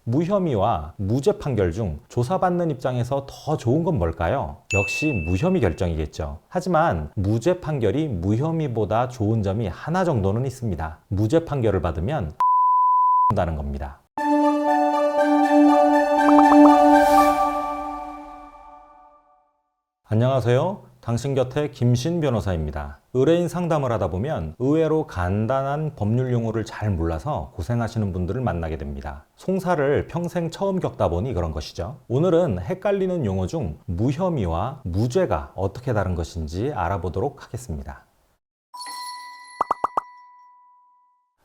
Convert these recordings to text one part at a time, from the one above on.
무혐의와 무죄 판결 중 조사받는 입장에서 더 좋은 건 뭘까요? 역시 무혐의 결정이겠죠. 하지만 무죄 판결이 무혐의보다 좋은 점이 하나 정도는 있습니다. 무죄 판결을 받으면 다는 겁니다. 안녕하세요. 당신 곁에 김신 변호사입니다. 의뢰인 상담을 하다 보면 의외로 간단한 법률 용어를 잘 몰라서 고생하시는 분들을 만나게 됩니다. 송사를 평생 처음 겪다 보니 그런 것이죠. 오늘은 헷갈리는 용어 중 무혐의와 무죄가 어떻게 다른 것인지 알아보도록 하겠습니다.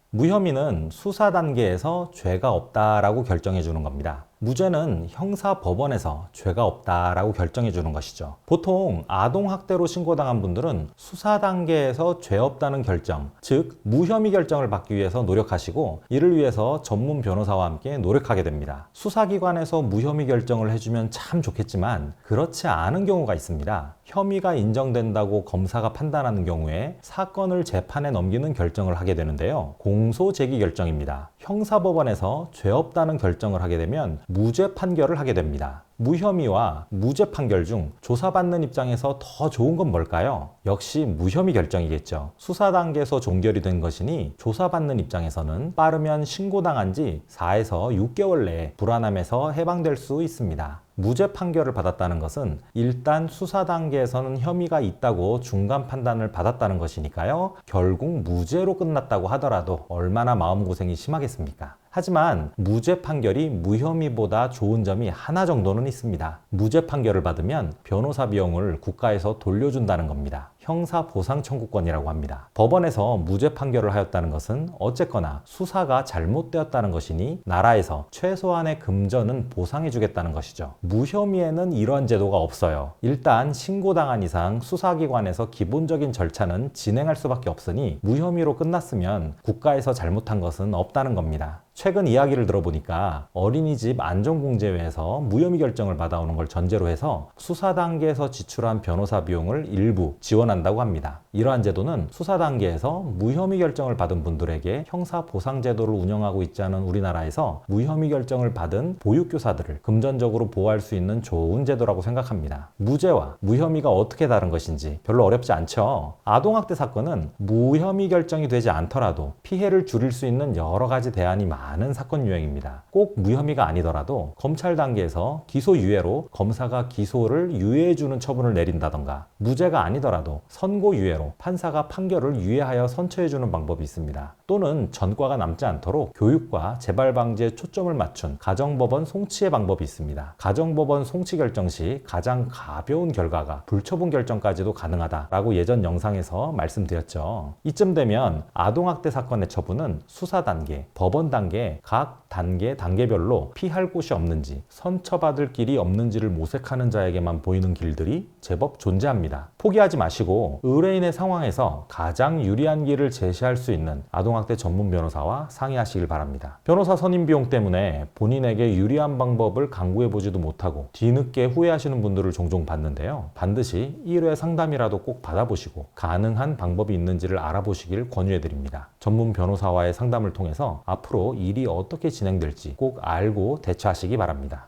무혐의는 수사 단계에서 죄가 없다라고 결정해 주는 겁니다. 무죄는 형사법원에서 죄가 없다라고 결정해 주는 것이죠. 보통 아동학대로 신고당한 분들은 수사 단계에서 죄 없다는 결정, 즉 무혐의 결정을 받기 위해서 노력하시고 이를 위해서 전문 변호사와 함께 노력하게 됩니다. 수사기관에서 무혐의 결정을 해주면 참 좋겠지만 그렇지 않은 경우가 있습니다. 혐의가 인정된다고 검사가 판단하는 경우에 사건을 재판에 넘기는 결정을 하게 되는데요. 공소 제기 결정입니다. 형사법원에서 죄 없다는 결정을 하게 되면 무죄 판결을 하게 됩니다. 무혐의와 무죄 판결 중 조사받는 입장에서 더 좋은 건 뭘까요? 역시 무혐의 결정이겠죠. 수사 단계에서 종결이 된 것이니 조사받는 입장에서는 빠르면 신고당한 지 4에서 6개월 내에 불안함에서 해방될 수 있습니다. 무죄 판결을 받았다는 것은 일단 수사 단계에서는 혐의가 있다고 중간 판단을 받았다는 것이니까요. 결국 무죄로 끝났다고 하더라도 얼마나 마음고생이 심하겠습니까? 하지만 무죄 판결이 무혐의보다 좋은 점이 하나 정도는 있습니다. 무죄 판결을 받으면 변호사 비용을 국가에서 돌려준다는 겁니다. 형사보상청구권이라고 합니다. 법원에서 무죄 판결을 하였다는 것은 어쨌거나 수사가 잘못되었다는 것이니 나라에서 최소한의 금전은 보상해주겠다는 것이죠. 무혐의에는 이러한 제도가 없어요. 일단 신고당한 이상 수사기관에서 기본적인 절차는 진행할 수밖에 없으니 무혐의로 끝났으면 국가에서 잘못한 것은 없다는 겁니다. 최근 이야기를 들어보니까 어린이집 안전공제회에서 무혐의 결정을 받아오는 걸 전제로 해서 수사 단계에서 지출한 변호사 비용을 일부 지원한다고 합니다. 이러한 제도는 수사 단계에서 무혐의 결정을 받은 분들에게 형사보상제도를 운영하고 있지 않은 우리나라에서 무혐의 결정을 받은 보육교사들을 금전적으로 보호할 수 있는 좋은 제도라고 생각합니다. 무죄와 무혐의가 어떻게 다른 것인지 별로 어렵지 않죠. 아동학대 사건은 무혐의 결정이 되지 않더라도 피해를 줄일 수 있는 여러 가지 대안이 많은 사건 유형입니다. 꼭 무혐의가 아니더라도 검찰 단계에서 기소유예로 검사가 기소를 유예해주는 처분을 내린다던가, 무죄가 아니더라도 선고유예로 판사가 판결을 유예하여 선처해주는 방법이 있습니다. 또는 전과가 남지 않도록 교육과 재발 방지에 초점을 맞춘 가정법원 송치의 방법이 있습니다. 가정법원 송치 결정 시 가장 가벼운 결과가 불처분 결정까지도 가능하다라고 예전 영상에서 말씀드렸죠. 이쯤 되면 아동학대 사건의 처분은 수사 단계, 법원 단계, 각 단계별로 피할 곳이 없는지, 선처받을 길이 없는지를 모색하는 자에게만 보이는 길들이 제법 존재합니다. 포기하지 마시고 의뢰인의 상황에서 가장 유리한 길을 제시할 수 있는 아동학대 전문 변호사와 상의하시길 바랍니다. 변호사 선임 비용 때문에 본인에게 유리한 방법을 강구해보지도 못하고 뒤늦게 후회하시는 분들을 종종 봤는데요. 반드시 1회 상담이라도 꼭 받아보시고 가능한 방법이 있는지를 알아보시길 권유해드립니다. 전문 변호사와의 상담을 통해서 앞으로 일이 어떻게 진행될지 꼭 알고 대처하시기 바랍니다.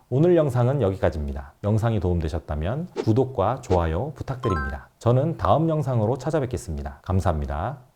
오늘 영상은 여기까지입니다. 영상이 도움되셨다면 구독과 좋아요 부탁드립니다. 저는 다음 영상으로 찾아뵙겠습니다. 감사합니다.